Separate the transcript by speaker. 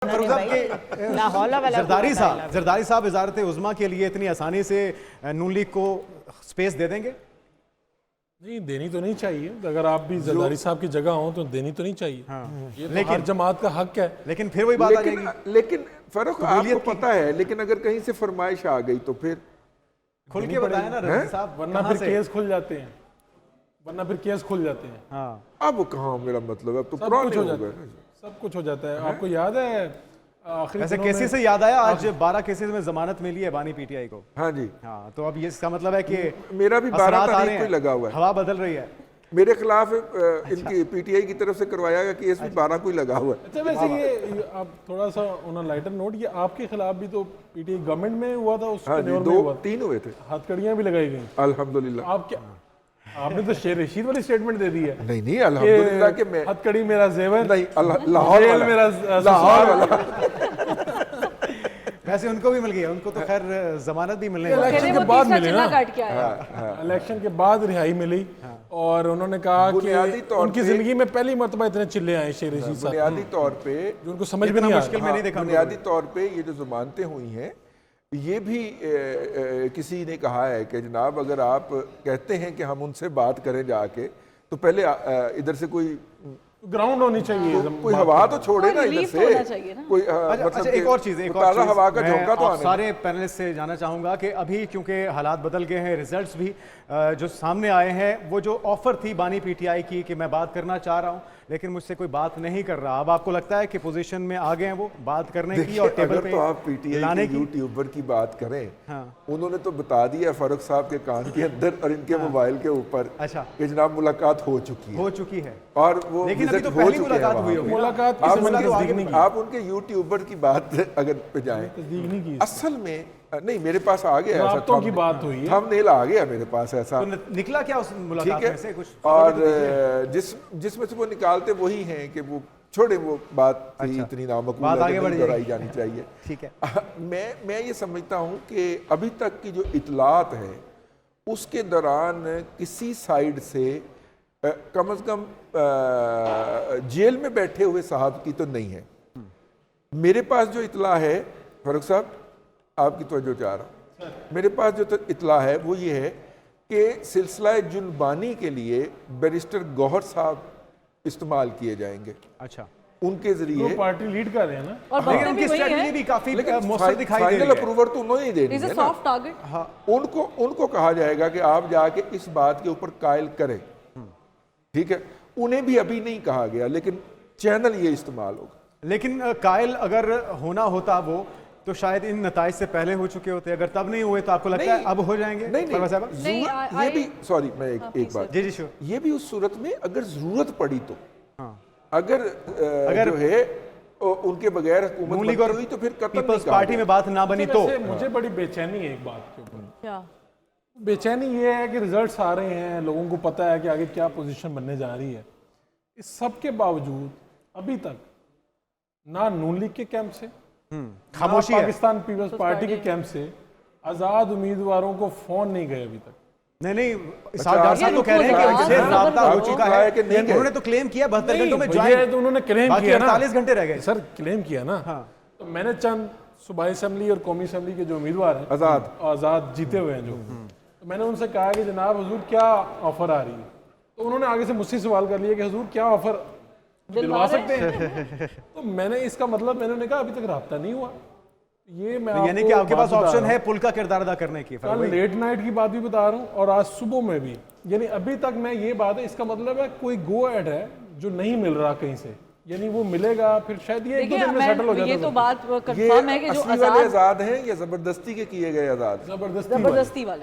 Speaker 1: जरदारी साहब वजारत उज़्मा के लिए इतनी आसानी से नून लीग को स्पेस दे देंगे?
Speaker 2: नहीं, देनी तो नहीं चाहिए। अगर आप भी जरदारी साहब की जगह हो तो देनी तो नहीं चाहिए। ये तो हर जमात का हक है।
Speaker 1: लेकिन फिर वही बात आ जाएगी।
Speaker 3: लेकिन फर्क आपको पता है, लेकिन अगर कहीं से फरमाइश आ गई तो फिर
Speaker 1: खुल के बताया ना रज़ी साहब,
Speaker 2: वरना फिर केस खुल जाते हैं।
Speaker 1: हाँ,
Speaker 3: अब कहाँ मेरा मतलब है, अब तो पुराने हो गए।
Speaker 2: सब कुछ हो जाता है। आपको याद है आखिरी
Speaker 1: ऐसे केसेस से याद आया, आज 12 केसेस में जमानत मिली है बानी पीटीआई को।
Speaker 3: हाँ जी,
Speaker 1: हाँ, तो अब ये इसका मतलब है कि
Speaker 3: मेरा भी 12 तारीख को लगा हुआ है,
Speaker 1: हवा बदल रही है।
Speaker 3: मेरे खिलाफ इनकी पीटीआई की तरफ से करवाया गया केस भी 12 को ही लगा हुआ है।
Speaker 2: अच्छा, वैसे ये आप थोड़ा सा ऑन लाइटर नोट, ये आपके खिलाफ भी तो पीटीआई गवर्नमेंट में हुआ था, उसके
Speaker 3: हाँ जी,
Speaker 2: टेन्योर में हुआ
Speaker 3: 3 हुए थे,
Speaker 2: हथकड़ियां भी लगाई गई।
Speaker 3: अल्हम्दुलिल्लाह।
Speaker 2: आप क्या, आपने तो शेर रशीद वाली स्टेटमेंट दे दी है।
Speaker 3: नहीं अल्हम्दुलिल्लाह के मैं
Speaker 2: हथकड़ी मेरा जेवर,
Speaker 3: नहीं, लाहौर
Speaker 2: जेल मेरा
Speaker 3: वाला।
Speaker 1: वैसे उनको भी मिल गया, उनको तो खैर जमानत भी मिलने
Speaker 2: इलेक्शन के बाद मिली ना,
Speaker 3: हाँ।
Speaker 2: इलेक्शन के बाद रिहाई मिली। और उन्होंने कहा कि उनकी जिंदगी में पहली मरतबा इतने चिल्ले आए शेर रशीद साहब,
Speaker 3: बुनियादी तौर पे
Speaker 2: जो उनको समझ में नहीं
Speaker 1: मुश्किल में नहीं देखा।
Speaker 3: बुनियादी तौर पे ये जो जमानतें हुई हैं, ये भी किसी ने कहा है कि जनाब अगर आप कहते हैं कि हम उनसे बात करें जाके, तो पहले इधर से कोई
Speaker 2: ग्राउंड होनी चाहिए,
Speaker 3: कोई हवा तो छोड़े ना इधर से, कोई
Speaker 1: मतलब
Speaker 3: एक और चीज ताज़ा हवा का झोंका तो आने।
Speaker 1: सारे पैनलिस्ट से जानना चाहूंगा कि अभी क्योंकि हालात बदल गए हैं, रिजल्ट्स भी जो सामने आए हैं, वो जो ऑफर थी बानी पीटीआई की कि मैं बात करना चाह रहा हूं लेकिन मुझसे कोई बात नहीं कर रहा, अब आपको लगता है कि पोजीशन में आ गए हैं वो बात करने की और टेबल पे
Speaker 3: तो आप पीटीआई के यूट्यूबर की बात करें,
Speaker 1: हाँ।
Speaker 3: उन्होंने तो बता दिया फारूक साहब के कान के अंदर और इनके मोबाइल के ऊपर,
Speaker 1: अच्छा,
Speaker 3: कि जनाब मुलाकात हो चुकी है और वो
Speaker 1: लेकिन अभी तो पहली मुलाकात हुई होगी।
Speaker 2: मुलाकात
Speaker 3: आप उनके यूट्यूबर की बात अगर पे जाएं, असल में नहीं, मेरे पास आ गया ऐसा
Speaker 2: की बात हुई है,
Speaker 3: थंबनेल आ गया मेरे पास ऐसा,
Speaker 1: तो निकला क्या उस मुलाकात में से कुछ?
Speaker 3: और जिसमें से वो निकालते वही हैं कि वो छोड़े, वो बात थी इतनी नामकबूल दोहराई जानी चाहिए।
Speaker 1: ठीक है,
Speaker 3: मैं ये समझता हूँ कि अभी तक की जो इतलात है उसके दौरान किसी साइड से कम अज कम जेल में बैठे हुए साहब की तो नहीं है। मेरे पास जो इतला है, फारूक साहब आपकी तवज्जो चाह रहा, मेरे पास जो इतला है वो ये है कि सिलसिला जुल्बानी के लिए बैरिस्टर गौहर साहब इस्तेमाल किए जाएंगे।
Speaker 1: अच्छा,
Speaker 3: उनके जरिए
Speaker 2: पार्टी लीड कर रहे हैं ना,
Speaker 1: और लेकिन उनकी स्ट्रेटजी भी काफी मौसर दिखाई दे रही है।
Speaker 3: फाइनल अप्रूवर तो उन्होंने ही देनी है ना। हाँ, उनको कहा जाएगा कि आप जाके इस बात के ऊपर कायल करें, ठीक है। उन्हें भी अभी नहीं कहा गया, लेकिन चैनल ये इस्तेमाल होगा।
Speaker 1: लेकिन कायल अगर होना होता वो तो शायद इन नताइज से पहले हो चुके होते, अगर तब नहीं हुए तो आपको लगता है अब हो जाएंगे?
Speaker 3: नहीं, ये भी सॉरी, मैं एक बात,
Speaker 1: जी श्योर,
Speaker 3: ये भी उस सूरत में अगर जरूरत पड़ी तो, अगर जो है उनके बगैर हुकूमत हुई तो फिर
Speaker 1: पीपल्स पार्टी में बात ना बनी तो।
Speaker 2: मुझे बड़ी बेचैनी है एक बात के ऊपर, बेचैनी ये है कि रिजल्ट्स आ रहे हैं, लोगों को पता है कि आगे क्या पोजीशन बनने जा रही है। इस सब के बावजूद अभी तक ना नून लीग के कैंप से,
Speaker 1: खामोशी,
Speaker 2: पाकिस्तान पीपल्स पार्टी के कैंप से आजाद उम्मीदवारों को फोन नहीं गए अभी तक।
Speaker 1: नहीं, साहब तो कह रहे हैं कि उनसे राब्ता हो चुका है कि नहीं, उन्होंने तो क्लेम किया 72 घंटों में ज्वाइन,
Speaker 2: तो उन्होंने क्लेम किया ना,
Speaker 1: 48 घंटे रह गए
Speaker 2: सर, क्लेम किया ना। तो मैंने चंद सूबाई असेंबली और कौमी असेंबली के जो उम्मीदवार हैं, आजाद जीते हुए हैं जो, तो मैंने उनसे कहा कि जनाब हुजूर क्या ऑफर आ रही है, तो उन्होंने आगे से मुझसे सवाल कर लिया कि हुजूर क्या ऑफर दिलवा सकते हैं। तो मैंने इसका मतलब मैंने कहा अभी तक राब्ता नहीं हुआ। ये मैं
Speaker 1: यानी कि आपके पास ऑप्शन है पुल का किरदार अदा करने की।
Speaker 2: कल लेट नाइट की बात भी बता रहा हूँ और आज सुबह में भी, यानी अभी तक मैं ये बात है, इसका मतलब है कोई गो एड है जो नहीं मिल रहा कहीं से, यानी वो मिलेगा फिर शायद ये एक दो दिन में सेटल हो जाएगा।
Speaker 4: ये तो बात कंफर्म है कि जो
Speaker 3: आजाद हैं या जबरदस्ती के किए गए आजाद,
Speaker 4: जबरदस्ती वाले